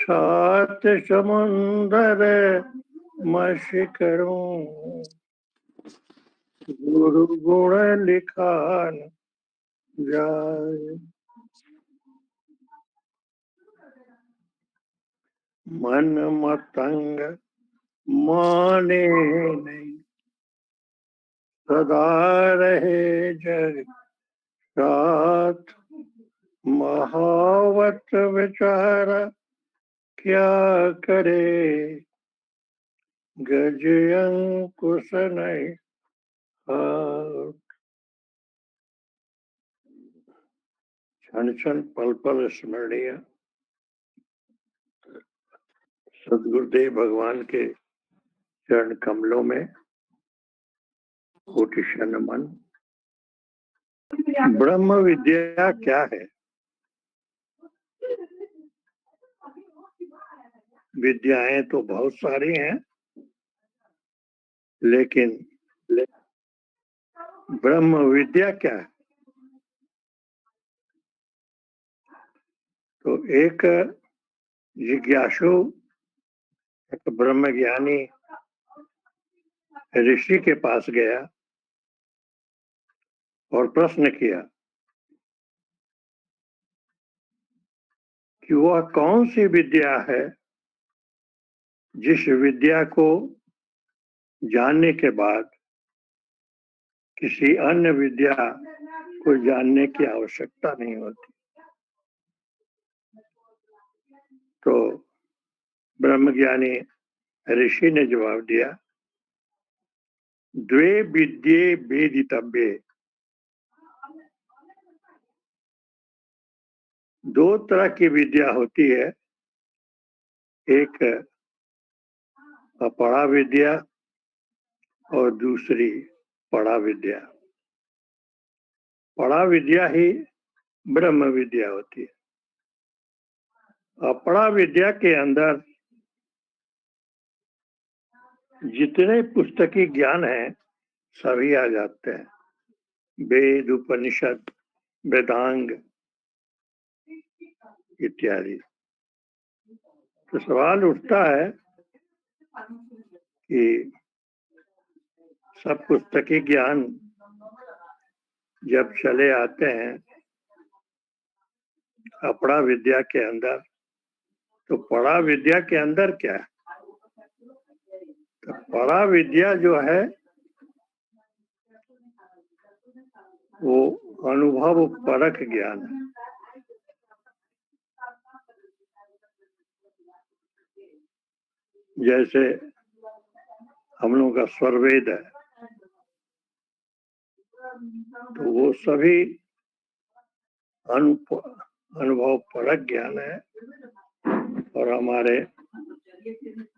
सात समुंदर मैं शिकरूं, गुरु गुण लिखा न जाए। मन मतंग माने नहीं, सदा रहे जग साथ। महावत विचारा क्या करे, गज अंकुश नहीं हाथ। क्षण क्षण पल पल स्मरणीय सदगुरुदेव भगवान के चरण कमलों में कोटि नमन। ब्रह्म विद्या क्या है? विद्याएं तो बहुत सारी हैं, लेकिन ब्रह्म विद्या क्या है? तो एक जिज्ञासु, एक ब्रह्म ज्ञानी ऋषि के पास गया और प्रश्न किया कि वह कौन सी विद्या है जिस विद्या को जानने के बाद किसी अन्य विद्या को जानने की आवश्यकता नहीं होती। तो ब्रह्मज्ञानी ऋषि ने जवाब दिया, द्वे विद्ये वेदितव्ये। दो तरह की विद्या होती है, एक अपरा विद्या और दूसरी पड़ा विद्या। पड़ा विद्या ही ब्रह्म विद्या होती है। अपरा विद्या के अंदर जितने पुस्तकी ज्ञान हैं सभी आ जाते हैं, वेद, उपनिषद, वेदांग इत्यादि। तो सवाल उठता है कि सब पुस्तकी ज्ञान जब चले आते हैं अपरा विद्या के अंदर, तो पड़ा विद्या के अंदर क्या है? तो पड़ा विद्या जो है वो अनुभव परक ज्ञान है। जैसे हम लोगों का स्वरवेद है, तो वो सभी अनुभव परक ज्ञान है। और हमारे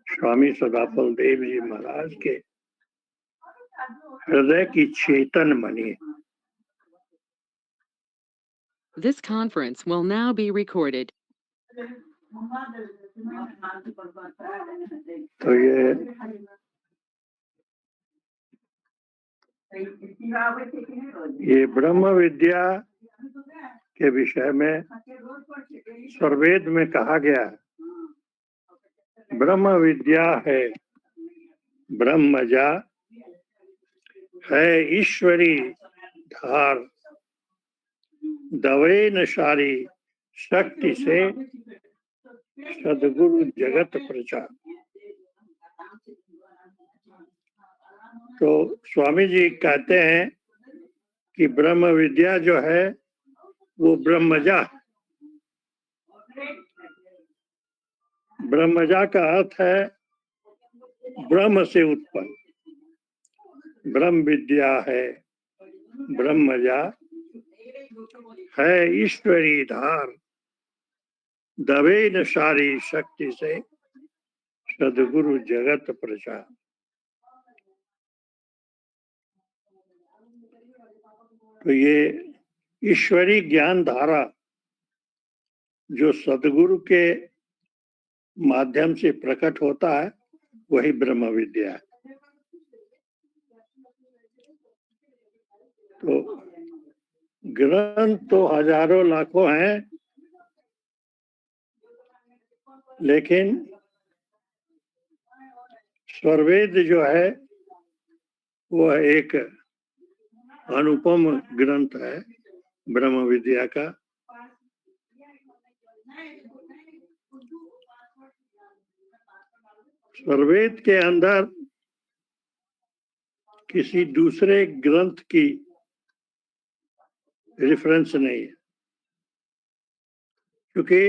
स्वामी सदाफल देव जी महाराज के हृदय की चेतन मणि। This conference will now be recorded. तो ये ब्रह्म विद्या के विषय में स्वरवेद में कहा गया है, ब्रह्म विद्या है ब्रह्मजा, है ईश्वरी धार, दवे नशारी शक्ति से सदगुरु जगत प्रचार। तो स्वामी जी कहते हैं कि ब्रह्म विद्या जो है वो ब्रह्मजा। ब्रह्मजा का अर्थ है ब्रह्म से उत्पन्न। ब्रह्म विद्या है ब्रह्मजा, है ईश्वरी धार, दबे न सारी शक्ति से सदगुरु जगत प्रचार। तो ये ईश्वरी ज्ञान धारा जो सदगुरु के माध्यम से प्रकट होता है वही ब्रह्म विद्या है। तो ग्रंथ तो हजारों लाखों हैं, लेकिन स्वरवेद जो है वह एक अनुपम ग्रंथ है ब्रह्म विद्या का। स्वरवेद के अंदर किसी दूसरे ग्रंथ की रेफरेंस नहीं है, क्योंकि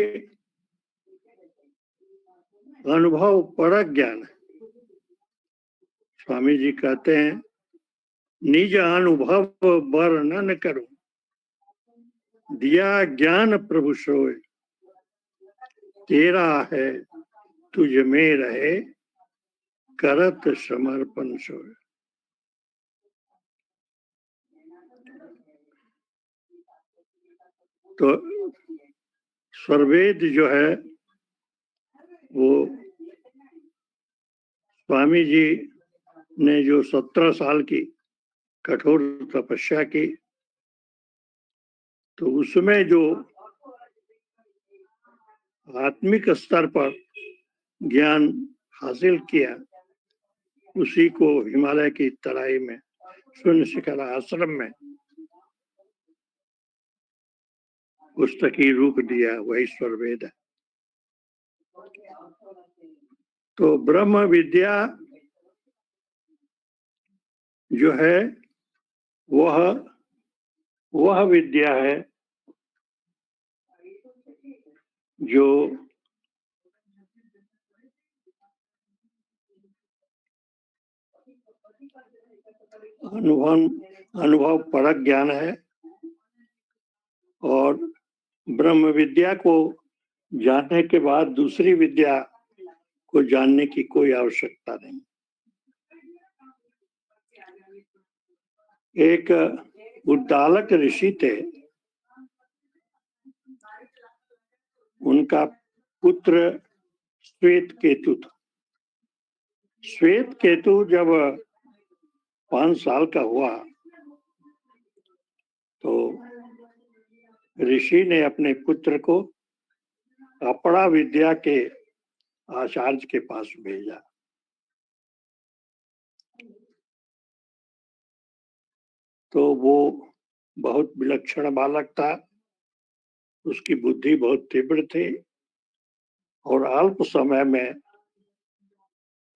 अनुभव परक ज्ञान है। स्वामी जी कहते हैं, निज अनुभव वर्णन करो, दिया ज्ञान प्रभु सोय, तेरा है तुझ में रहे, करत समर्पण सोय। तो स्वरवेद जो है वो स्वामी जी ने जो 17 साल की कठोर तपस्या की, तो उसमें जो आत्मिक स्तर पर ज्ञान हासिल किया, उसी को हिमालय की तराई में शून्य शिखर आश्रम में पुस्तकी रूप दिया, वही स्वरवेद है। तो ब्रह्म विद्या जो है वह विद्या है जो अनुभव परक ज्ञान है, और ब्रह्म विद्या को जानने के बाद दूसरी विद्या को जानने की कोई आवश्यकता नहीं। एक उद्दालक ऋषि थे, उनका पुत्र श्वेत केतु था। श्वेत केतु जब 5 साल का हुआ तो ऋषि ने अपने पुत्र को अपड़ा विद्या के आचार्य के पास भेजा। तो वो बहुत विलक्षण बालक था, उसकी बुद्धि बहुत तीव्र थी, और अल्प समय में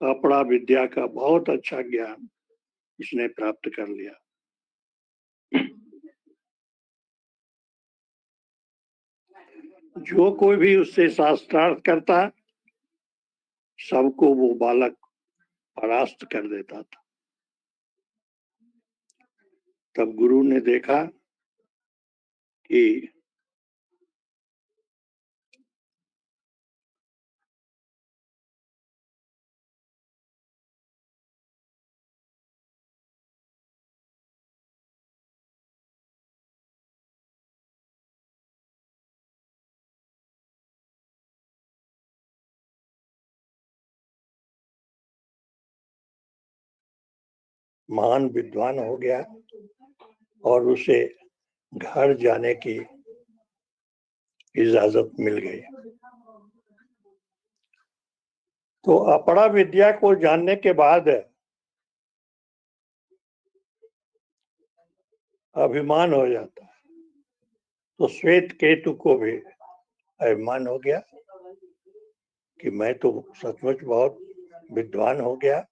अपड़ा विद्या का बहुत अच्छा ज्ञान इसने प्राप्त कर लिया। जो कोई भी उससे शास्त्रार्थ करता, सबको वो बालक परास्त कर देता था। तब गुरु ने देखा कि महान विद्वान हो गया और उसे घर जाने की इजाजत मिल गई। तो अपड़ा विद्या को जानने के बाद अभिमान हो जाता है। तो श्वेत केतु को भी अभिमान हो गया कि मैं तो सचमुच बहुत विद्वान हो गया,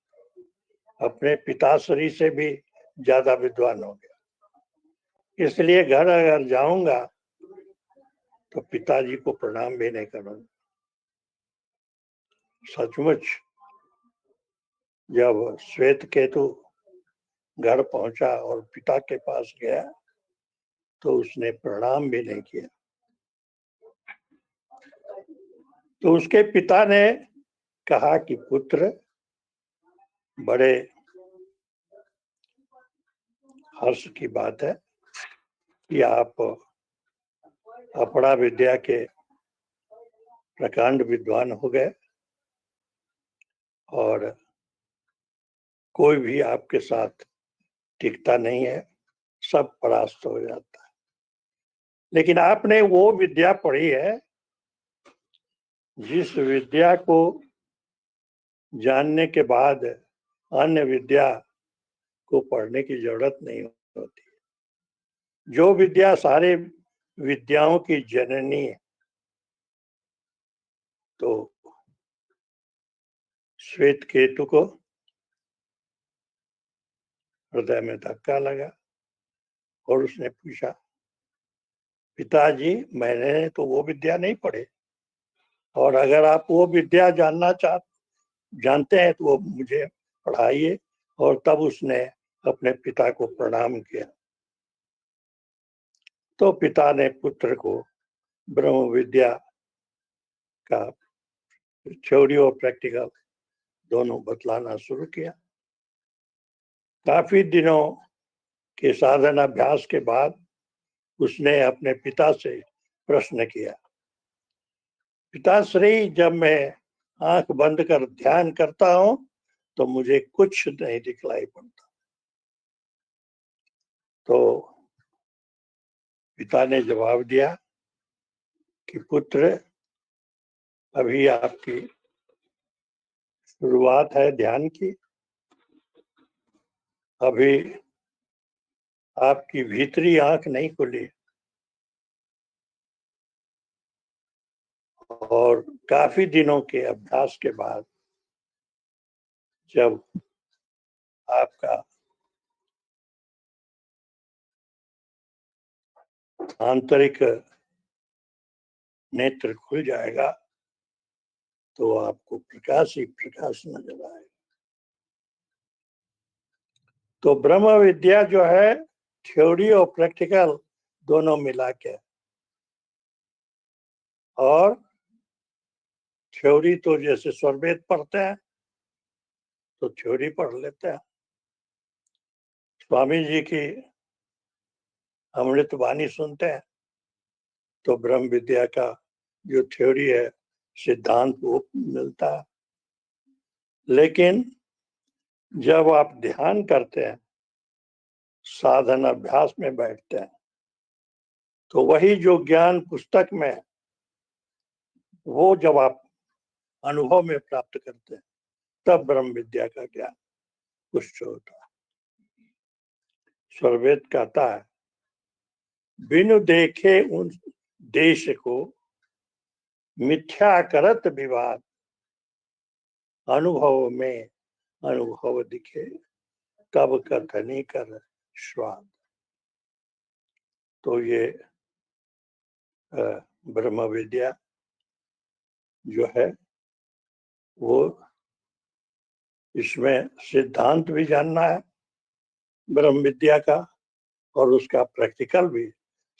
अपने पिताश्री से भी ज्यादा विद्वान हो गया, इसलिए घर अगर जाऊंगा तो पिताजी को प्रणाम भी नहीं करूंगा। सचमुच जब श्वेत केतु घर पहुंचा और पिता के पास गया तो उसने प्रणाम भी नहीं किया। तो उसके पिता ने कहा कि पुत्र, बड़े हर्ष की बात है कि आप अपड़ा विद्या के प्रकांड विद्वान हो गए और कोई भी आपके साथ टिकता नहीं है, सब परास्त हो जाता है। लेकिन आपने वो विद्या पढ़ी है जिस विद्या को जानने के बाद अन्य विद्या को पढ़ने की जरूरत नहीं होती, जो विद्या सारे विद्याओं की जननी है, तो श्वेत केतु को हृदय में धक्का लगा और उसने पूछा, पिताजी मैंने तो वो विद्या नहीं पढ़ी, और अगर आप वो विद्या जानते हैं तो वो मुझे पढ़ाइए। और तब उसने अपने पिता को प्रणाम किया। तो पिता ने पुत्र को ब्रह्म विद्या का थ्योरी और प्रैक्टिकल दोनों बतलाना शुरू किया। काफी दिनों के साधन अभ्यास के बाद उसने अपने पिता से प्रश्न किया, पिताश्री जब मैं आंख बंद कर ध्यान करता हूं तो मुझे कुछ नहीं दिखलाई पड़ता। तो पिता ने जवाब दिया कि पुत्र, अभी आपकी शुरुआत है ध्यान की, अभी आपकी भीतरी आंख नहीं खुली, और काफी दिनों के अभ्यास के बाद जब आपका आंतरिक नेत्र खुल जाएगा तो आपको प्रकाश ही प्रकाश नजर आएगा। तो ब्रह्म विद्या जो है थ्योरी और प्रैक्टिकल दोनों मिला के, और थ्योरी तो जैसे स्वरवेद पढ़ते हैं तो थ्योरी पढ़ लेते हैं, स्वामी जी की अमृत वाणी सुनते हैं तो ब्रह्म विद्या का जो थ्योरी है सिद्धांत वो मिलता है। लेकिन जब आप ध्यान करते हैं, साधन अभ्यास में बैठते हैं, तो वही जो ज्ञान पुस्तक में है वो जब आप अनुभव में प्राप्त करते हैं तब ब्रह्म विद्या का ज्ञान पुष्ट होता है। स्वरवेद कहता है, बिनु देखे उन देश को मिथ्या करत विवाद, अनुभव में अनुभव दिखे कब कथनी कर स्वाद। तो ये ब्रह्म विद्या जो है वो, इसमें सिद्धांत भी जानना है ब्रह्म विद्या का, और उसका प्रैक्टिकल भी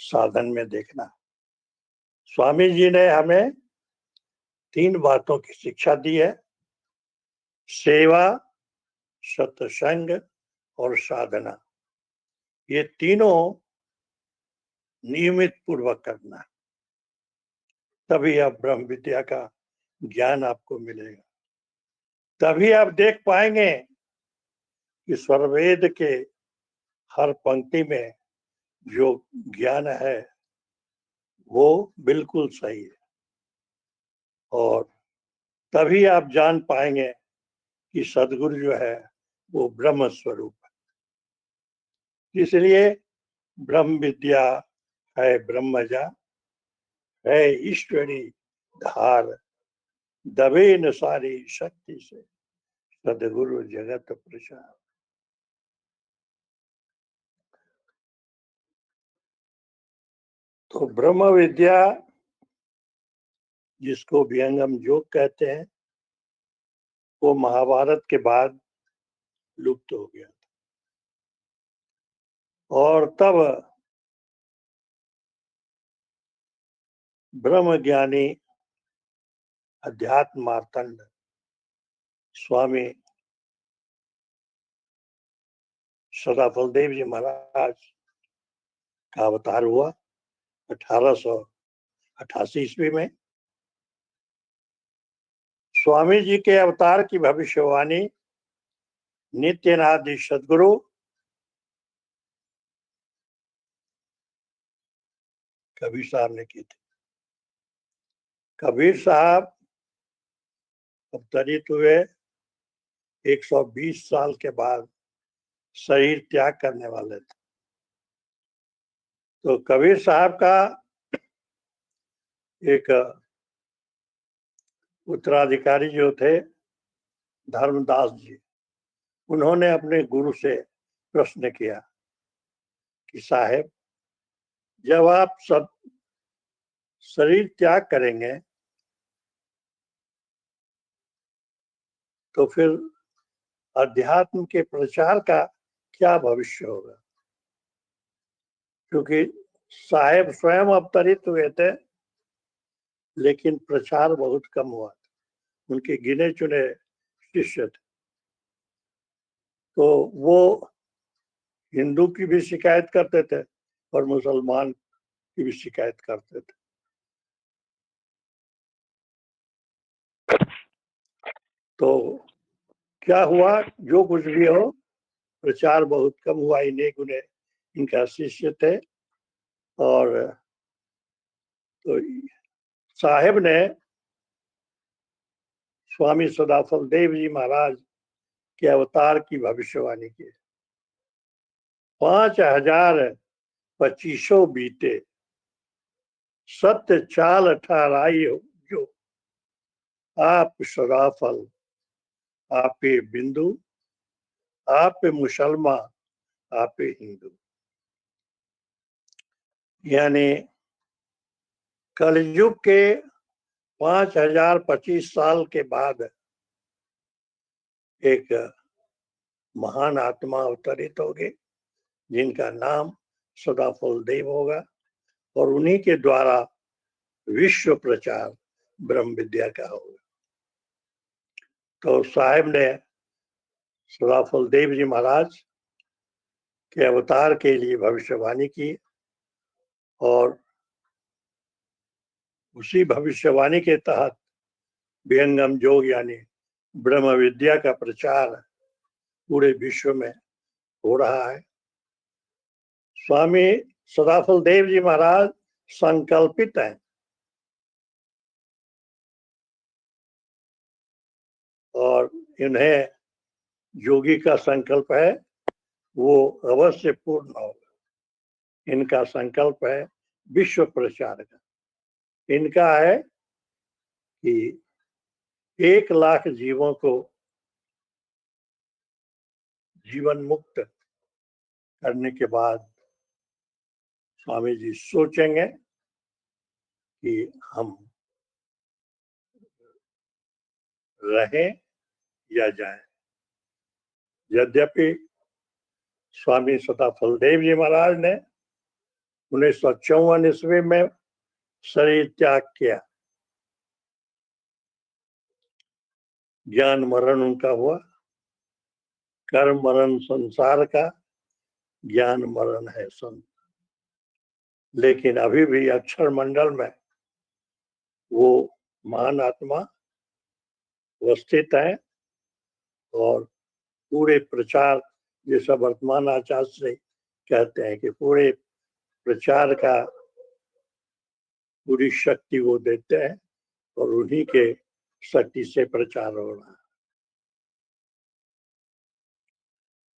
साधन में देखना। स्वामी जी ने हमें 3 बातों की शिक्षा दी है, सेवा, सत्संग और साधना। ये तीनों नियमित पूर्वक करना, तभी आप ब्रह्म विद्या का ज्ञान आपको मिलेगा। तभी आप देख पाएंगे कि स्वरवेद के हर पंक्ति में जो ज्ञान है वो बिल्कुल सही है, और तभी आप जान पाएंगे कि सदगुरु जो है वो ब्रह्म स्वरूप है। इसलिए ब्रह्म विद्या है ब्रह्मजा, है ईश्वरी धार, दबे न सारी शक्ति से सदगुरु जगत प्रचार। तो ब्रह्म विद्या जिसको विहंगम योग कहते हैं वो महाभारत के बाद लुप्त हो गया था, और तब ब्रह्म ज्ञानी अध्यात्म मार्तंड स्वामी सदाफल देव जी महाराज का अवतार हुआ 1888 ईस्वी में। स्वामी जी के अवतार की भविष्यवाणी नित्यनाथ सदगुरु कबीर साहब ने की थी। कबीर साहब अवतरित हुए 120 साल के बाद शरीर त्याग करने वाले थे। तो कबीर साहब का एक उत्तराधिकारी जो थे धर्मदास जी, उन्होंने अपने गुरु से प्रश्न किया कि साहेब, जब आप सब शरीर त्याग करेंगे तो फिर अध्यात्म के प्रचार का क्या भविष्य होगा? क्योंकि साहेब स्वयं अवतरित हुए थे लेकिन प्रचार बहुत कम हुआ था, उनके गिने चुने शिष्य थे। तो वो हिंदू की भी शिकायत करते थे और मुसलमान की भी शिकायत करते थे। तो क्या हुआ, जो कुछ भी हो, प्रचार बहुत कम हुआ। इन्हें गुने इनका शिष्य थे। और तो साहेब ने स्वामी सदाफल देव जी महाराज के अवतार की भविष्यवाणी की। 5025 बीते, सत्य चाल ठहराई जो, आप सदाफल आपे बिंदु, आप मुसलमान आपे हिंदू। यानी कलयुग के 5025 साल के बाद एक महान आत्मा अवतरित होगी जिनका नाम सदाफल देव होगा और उन्हीं के द्वारा विश्व प्रचार ब्रह्म विद्या का होगा। तो साहेब ने सदाफल देव जी महाराज के अवतार के लिए भविष्यवाणी की और उसी भविष्यवाणी के तहत विहंगम योग यानी ब्रह्म विद्या का प्रचार पूरे विश्व में हो रहा है। स्वामी सदाफल देव जी महाराज संकल्पित हैं और इन्हें योगी का संकल्प है वो अवश्य पूर्ण होगा। इनका संकल्प है विश्व प्रचार का। इनका है कि 1,00,000 जीवों को जीवन मुक्त करने के बाद स्वामी जी सोचेंगे कि हम रहें या जाएं। यद्यपि स्वामी सदाफल देव जी महाराज ने 1954 ईस्वी में शरीर त्याग किया, ज्ञान मरण उनका हुआ। कर्म मरण संसार का, ज्ञान मरण है संत। लेकिन अभी भी अक्षर मंडल में वो महान आत्मा अवस्थित है और पूरे प्रचार, जैसा वर्तमान आचार्य से कहते हैं कि पूरे प्रचार का पूरी शक्ति वो देते हैं और उन्हीं के शक्ति से प्रचार हो रहा है।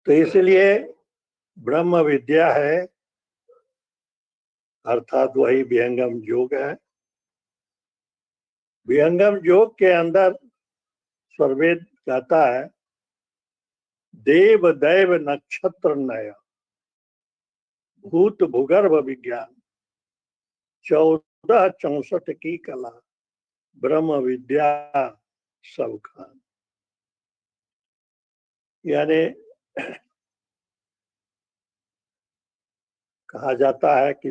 तो इसलिए ब्रह्म विद्या है अर्थात वही विहंगम योग है। विहंगम योग के अंदर सर्वेद कहता है देव दैव नक्षत्र नय भूत भूगर्भ विज्ञान 1464 की कला ब्रह्म विद्या सब खान। यानी कहा जाता है कि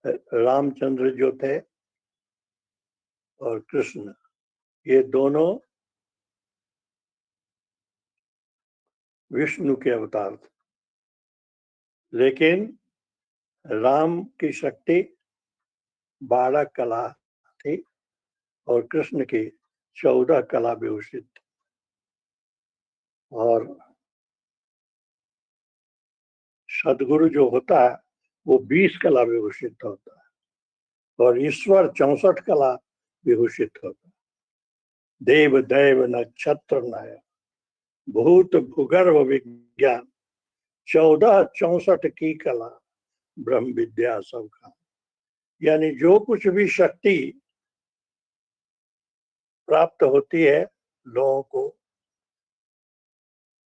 रामचंद्र जो थे और कृष्ण, ये दोनों विष्णु के अवतार थे। लेकिन राम की शक्ति 12 कला थी और कृष्ण की 14 कला विभूषित थी। और सदगुरु जो होता है वो 20 कला विभूषित होता है और ईश्वर 64 कला विभूषित होता है। देव दैव नक्षत्र नय भूत भूगर्भ विज्ञान 1464 की कला ब्रह्म विद्या सबका। यानी जो कुछ भी शक्ति प्राप्त होती है लोगों को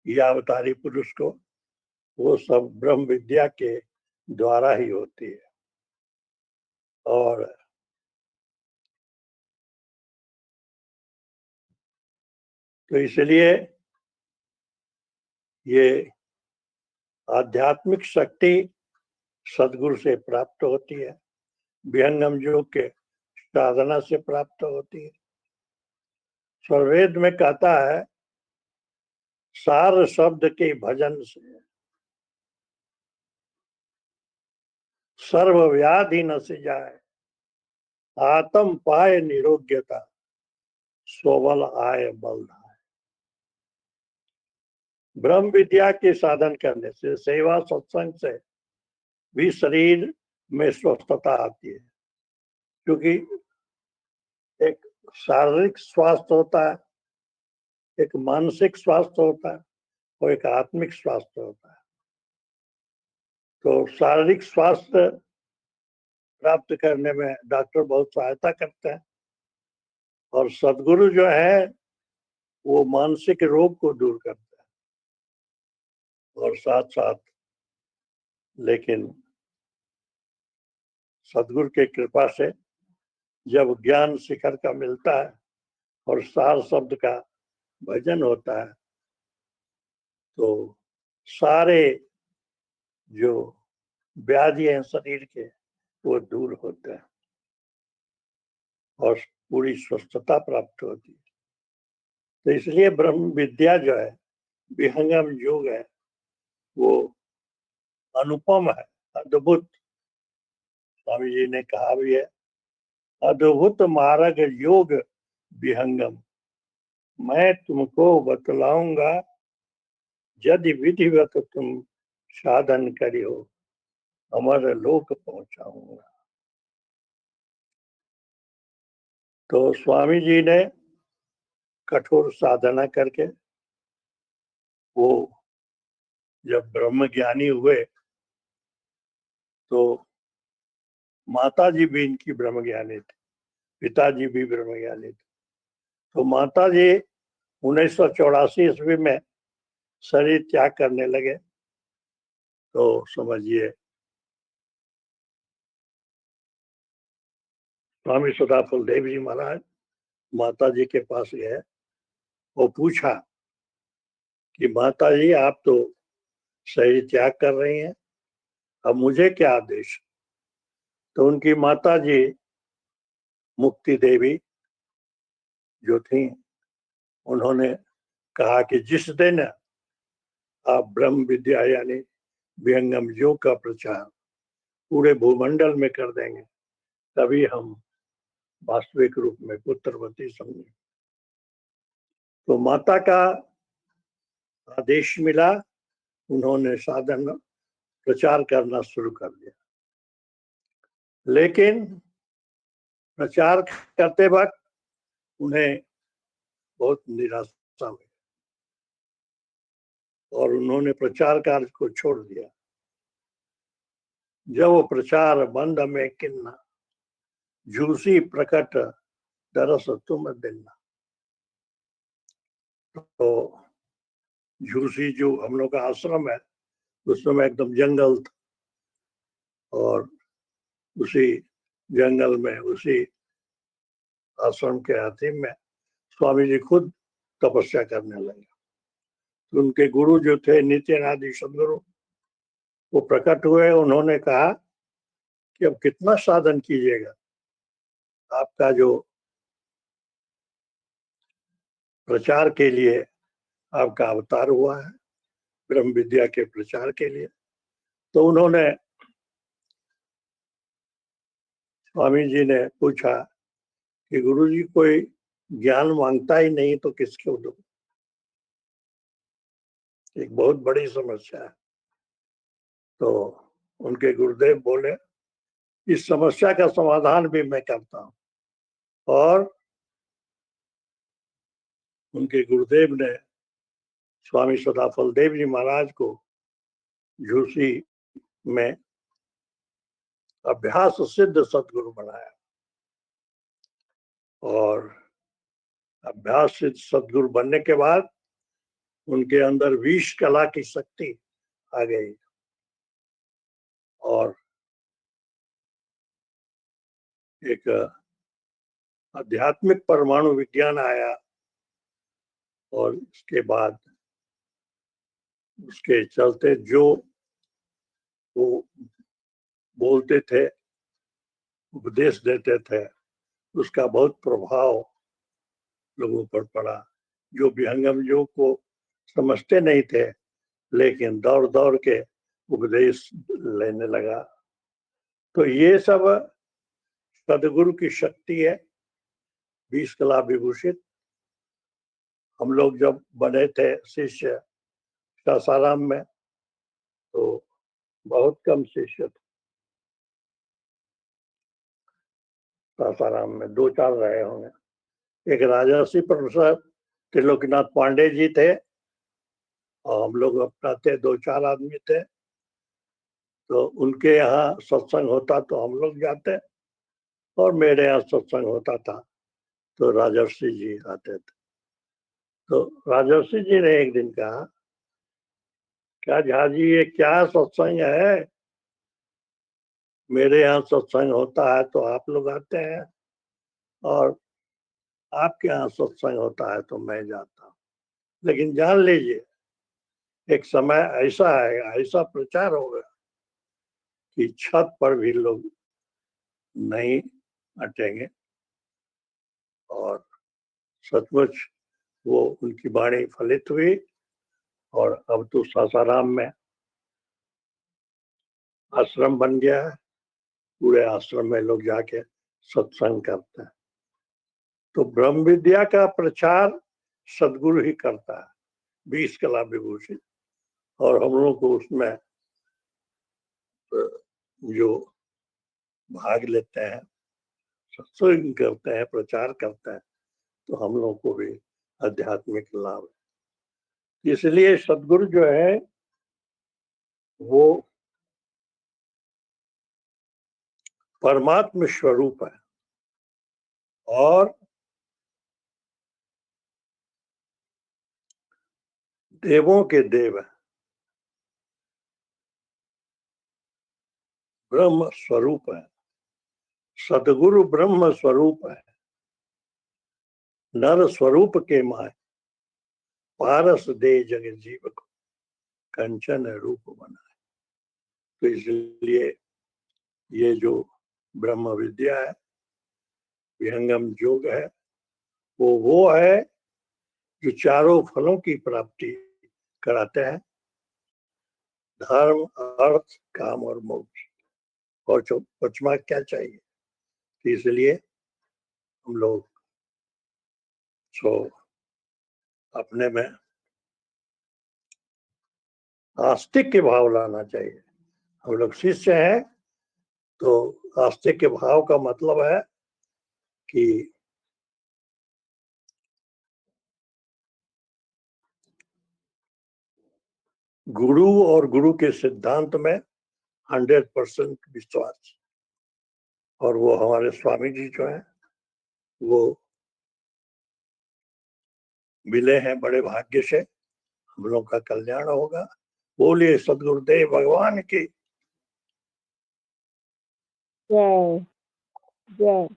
या अवतारी पुरुष को, वो सब ब्रह्म विद्या के द्वारा ही होती है। और तो इसलिए ये आध्यात्मिक शक्ति सदगुरु से प्राप्त होती है, विहंगम योग के साधना से प्राप्त होती है। सर्ववेद में कहता है सार शब्द के भजन से सर्व व्याधि न से जाए, आत्म पाए निरोग्यता स्वबल आए बलधाय। ब्रह्म विद्या के साधन करने से, सेवा सत्संग से भी शरीर में स्वस्थता आती है, क्योंकि एक शारीरिक स्वास्थ्य होता है, एक मानसिक स्वास्थ्य होता है और एक आत्मिक स्वास्थ्य होता है। तो शारीरिक स्वास्थ्य प्राप्त करने में डॉक्टर बहुत सहायता करते हैं, और सदगुरु जो है वो मानसिक रोग को दूर करते हैं। और साथ साथ लेकिन सदगुरु के कृपा से जब ज्ञान शिखर का मिलता है और सार शब्द का भजन होता है, तो सारे जो व्याधि हैं शरीर के वो दूर होते हैं और पूरी स्वस्थता प्राप्त होती है। तो इसलिए ब्रह्म विद्या जो है, विहंगम योग है, वो अनुपम है, अद्भुत। स्वामी जी ने कहा भी है, अद्भुत मार्ग योग विहंगम, मैं तुमको बतलाऊंगा यदि विधिवत तुम साधन करियो, अमर लोक पहुंचाऊंगा। तो स्वामी जी ने कठोर साधना करके वो जब ब्रह्म ज्ञानी हुए, तो माता जी भी इनकी ब्रह्म ज्ञानी थी, पिताजी भी ब्रह्म ज्ञानी थे। तो माता जी 1984 ईस्वी में शरीर त्याग करने लगे। तो समझिए स्वामी सदाफुल देव जी महाराज माता जी के पास गए, वो पूछा कि माता जी आप तो शरीर त्याग कर रही हैं, अब मुझे क्या आदेश। तो उनकी माता जी मुक्ति देवी जो थी, उन्होंने कहा कि जिस दिन आप ब्रह्म विद्या यानी विहंगम योग का प्रचार पूरे भूमंडल में कर देंगे, तभी हम वास्तविक रूप में पुत्रवती समझे। तो माता का आदेश मिला, उन्होंने साधन प्रचार करना शुरू कर दिया। लेकिन प्रचार करते वक्त उन्हें बहुत निराशा हुई और उन्होंने प्रचार कार्य को छोड़ दिया। जब वो प्रचार बंद में किन्ना झूसी प्रकट दरस तुम दिन्ना। तो झूसी जो हम लोग का आश्रम है, उसमें एकदम जंगल था, और उसी जंगल में, उसी आश्रम के हाथी में स्वामी जी खुद तपस्या करने लगे। तो उनके गुरु जो थे नित्यानंद सदगुरु, वो प्रकट हुए। उन्होंने कहा कि अब कितना साधन कीजिएगा, आपका जो प्रचार के लिए आपका अवतार हुआ है ब्रह्म विद्या के प्रचार के लिए। तो उन्होंने स्वामी जी ने पूछा कि गुरु जी कोई ज्ञान मांगता ही नहीं तो किसको दो, एक बहुत बड़ी समस्या है। तो उनके गुरुदेव बोले इस समस्या का समाधान भी मैं करता हूँ, और उनके गुरुदेव ने स्वामी सदाफल देव जी महाराज को झूसी में अभ्यास सिद्ध सदगुरु बनाया और अभ्यास सिद्ध सदगुरु बनने के बाद उनके अंदर 20 कला की शक्ति आ गई और एक आध्यात्मिक परमाणु विज्ञान आया और इसके बाद उसके चलते जो वो बोलते थे, उपदेश देते थे, उसका बहुत प्रभाव लोगों पर पड़ा। जो विहंगम योग को समझते नहीं थे लेकिन दौड़ दौड़ के उपदेश लेने लगा। तो ये सब सदगुरु की शक्ति है, 20 कला विभूषित। हम लोग जब बने थे शिष्य सासाराम में तो बहुत कम शिष्य थे। सासाराम में 2-4 रहे होंगे। एक राजर्षि प्रोफेसर त्रिलोकीनाथ पांडे जी थे और हम लोग अपना थे 2-4 आदमी थे। तो उनके यहाँ सत्संग होता तो हम लोग जाते और मेरे यहाँ सत्संग होता था तो राजर्षि जी आते थे। तो राजर्षि जी ने एक दिन कहा, क्या झा जी ये क्या सत्संग है? मेरे यहाँ सत्संग होता है तो आप लोग आते हैं और आपके यहाँ सत्संग होता है तो मैं जाता हूँ। लेकिन जान लीजिए एक समय ऐसा आएगा, ऐसा प्रचार होगा कि छत पर भी लोग नहीं अटेंगे। और सचमुच वो उनकी वाणी फलित हुई और अब तो सासाराम में आश्रम बन गया है। पूरे आश्रम में लोग जाके सत्संग करते हैं। तो ब्रह्म विद्या का प्रचार सदगुरु ही करता है, 20 कला विभूषित। और हम लोग को उसमें जो भाग लेते हैं, सत्संग करते हैं, प्रचार करते हैं, तो हम लोग को भी आध्यात्मिक लाभ है। इसलिए सदगुरु जो है वो परमात्म स्वरूप है और देवों के देव है, ब्रह्म स्वरूप है। सदगुरु ब्रह्म स्वरूप है, नर स्वरूप के माय पारस दे जग जीव को कंचन रूप बनाए। तो इसलिए ये जो ब्रह्म विद्या है, विहंगम योग है, वो है जो चारों फलों की प्राप्ति कराते हैं, धर्म, अर्थ, काम और मोक्ष। और पचमा क्या चाहिए? तो इसलिए हम लोग अपने में आस्तिक के भाव लाना चाहिए। हम लोग शिष्य हैं तो आस्तिक के भाव का मतलब है कि गुरु और गुरु के सिद्धांत में 100% विश्वास। और वो हमारे स्वामी जी जो है वो मिले हैं बड़े भाग्य से, हम लोग का कल्याण होगा। बोलिए सदगुरुदेव भगवान की जय जय।